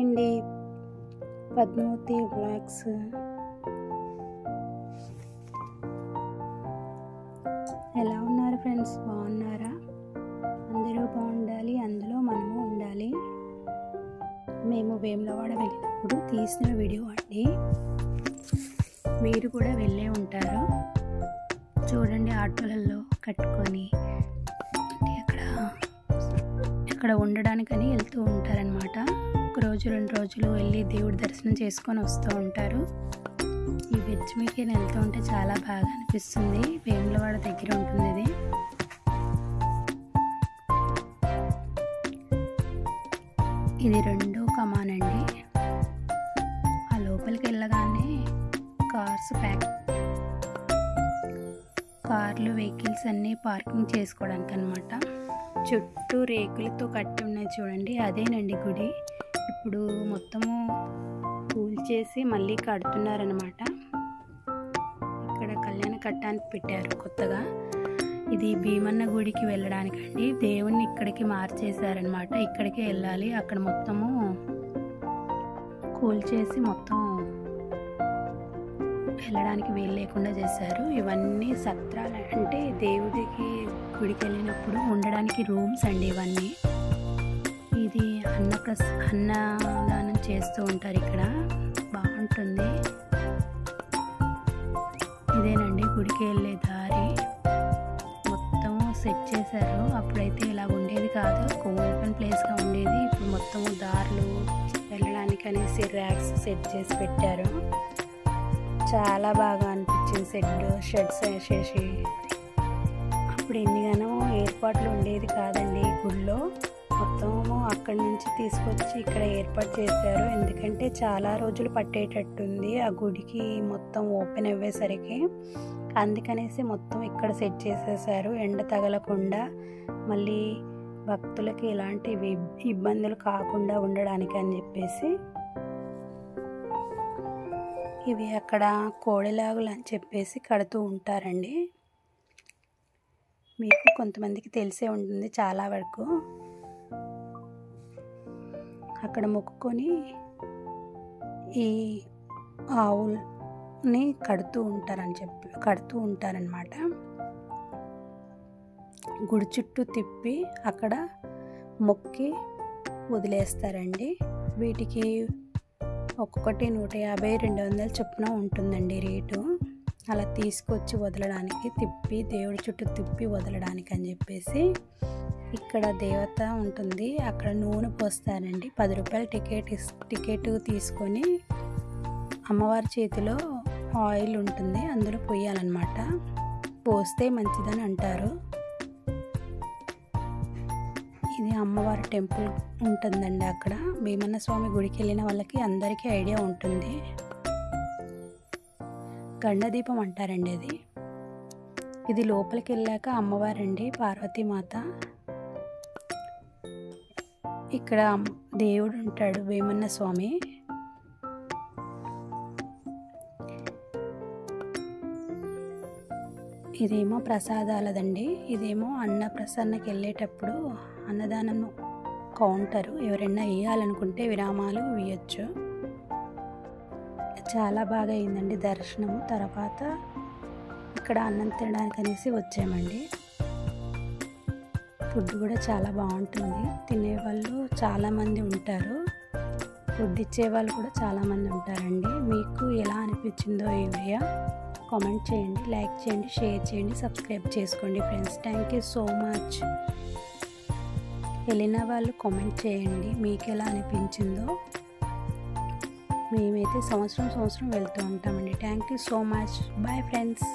అండి, పద్మావతి వ్లాగ్స్. ఎలా ఉన్నారు ఫ్రెండ్స్? బాగున్నారా? అందరూ బాగుండాలి, అందులో మనము ఉండాలి. మేము వేములవాడ వెళ్ళినప్పుడు తీసిన వీడియో అండి. మీరు కూడా వెళ్ళే ఉంటారు. చూడండి, ఆటోలలో కట్టుకొని అక్కడ ఉండడానికని వెళ్తూ ఉంటారనమాట. ఒక రోజు 2 రోజులు వెళ్ళి దేవుడి దర్శనం చేసుకొని వస్తూ ఉంటారు. ఈ వెజ్ మీకేన్ వెళ్తూ ఉంటే చాలా బాగా అనిపిస్తుంది. వేములవాడ దగ్గర ఉంటుంది ఇది. ఇది 2వ కమాన్ అండి. ఆ లోపలికి వెళ్ళగానే కార్లు వెహికల్స్ అన్నీ పార్కింగ్ చేసుకోవడానికి అనమాట. చుట్టూ రేకులతో కట్టి ఉన్నాయి చూడండి, అదేనండి గుడి. ఇప్పుడు మొత్తము కూల్చేసి మళ్ళీ కడుతున్నారనమాట. ఇక్కడ కళ్యాణ కట్టానికి పెట్టారు కొత్తగా. ఇది భీమన్న గుడికి వెళ్ళడానికండి. దేవుణ్ణి ఇక్కడికి మార్చేశారనమాట. ఇక్కడికే వెళ్ళాలి. అక్కడ మొత్తము కూల్చేసి మొత్తం వెళ్ళడానికి వీలు లేకుండా చేశారు. ఇవన్నీ సత్రాలు, అంటే దేవుడికి గుడికి వెళ్ళినప్పుడు ఉండడానికి రూమ్స్ అండి ఇవన్నీ. ఇది అన్నదానం చేస్తూ ఉంటారు ఇక్కడ, బాగుంటుంది. ఇదేనండి గుడికి వెళ్ళే దారి. మొత్తము సెట్ చేశారు. అప్పుడైతే ఇలా ఉండేది కాదు, ఓపెన్ ప్లేస్గా ఉండేది. ఇప్పుడు మొత్తము దారులు వెళ్ళడానికి అనేసి ర్యాక్స్ సెట్ చేసి పెట్టారు. చాలా బాగా అనిపించింది. షెడ్స్ వేసేసి. అప్పుడు ఎన్నిగానో ఏర్పాట్లు ఉండేది కాదండి గుడిలో. మొత్తము అక్కడి నుంచి తీసుకొచ్చి ఇక్కడ ఏర్పాటు చేశారు. ఎందుకంటే చాలా రోజులు పట్టేటట్టుంది ఆ గుడికి మొత్తం ఓపెన్ అయ్యేసరికి. అందుకనేసి మొత్తం ఇక్కడ సెట్ చేసేసారు, ఎండ తగలకుండా, మళ్ళీ భక్తులకి ఎలాంటి ఇబ్బందులు కాకుండా ఉండడానికి అని చెప్పేసి. ఇవి అక్కడ కోడెలాగులు అని చెప్పేసి కడుతూ ఉంటారండి. మీకు కొంతమందికి తెలిసే ఉంటుంది చాలా వరకు. అక్కడ మొక్కుకొని ఈ ఆవుల్ని కడుతూ ఉంటారనమాట. గుడి చుట్టూ తిప్పి అక్కడ మొక్కి వదిలేస్తారండి. వీటికి ఒక్కొక్కటి 150-200 చొప్పున ఉంటుందండి రేటు. అలా తీసుకొచ్చి వదలడానికి, దేవుడి చుట్టూ తిప్పి వదలడానికి అని చెప్పేసి. ఇక్కడ దేవత ఉంటుంది, అక్కడ నూనె పోస్తారండి. 10 రూపాయలు టికెట్ తీసుకొని అమ్మవారి చేతిలో ఆయిల్ ఉంటుంది, అందులో పోయాలన్నమాట. పోస్తే మంచిదని అంటారు. ఇది అమ్మవారి టెంపుల్ ఉంటుందండి అక్కడ. భీమన్న స్వామి గుడికి వెళ్ళిన వాళ్ళకి అందరికీ ఐడియా ఉంటుంది. గండదీపం అంటారండి అది. ఇది లోపలికి వెళ్ళాక అమ్మవారండి, పార్వతీమాత. ఇక్కడ దేవుడు ఉంటాడు, భీమన్న స్వామి. ఇదేమో ప్రసాదాలదండి. ఇదేమో అన్నప్రసన్నకి వెళ్ళేటప్పుడు అన్నదానం కౌంటరు. ఎవరైనా వేయాలనుకుంటే విరామాలు వేయచ్చు. చాలా బాగా అయిందండి దర్శనము. తర్వాత ఇక్కడ అన్నం తినడానికి అనేసి వచ్చామండి. ఫుడ్ కూడా చాలా బాగుంటుంది. తినేవాళ్ళు చాలామంది ఉంటారు, ఫుడ్ ఇచ్చేవాళ్ళు కూడా చాలామంది ఉంటారండి. మీకు ఎలా అనిపించిందో ఈ వీడియో కామెంట్ చేయండి, లైక్ చేయండి, షేర్ చేయండి, సబ్స్క్రైబ్ చేసుకోండి friends. Thank you so much. వెళ్ళిన వాళ్ళు కామెంట్ చేయండి మీకు ఎలా అనిపించిందో. మేమైతే సంవత్సరం వెళ్తూ ఉంటామండి. Thank you so much. Bye friends.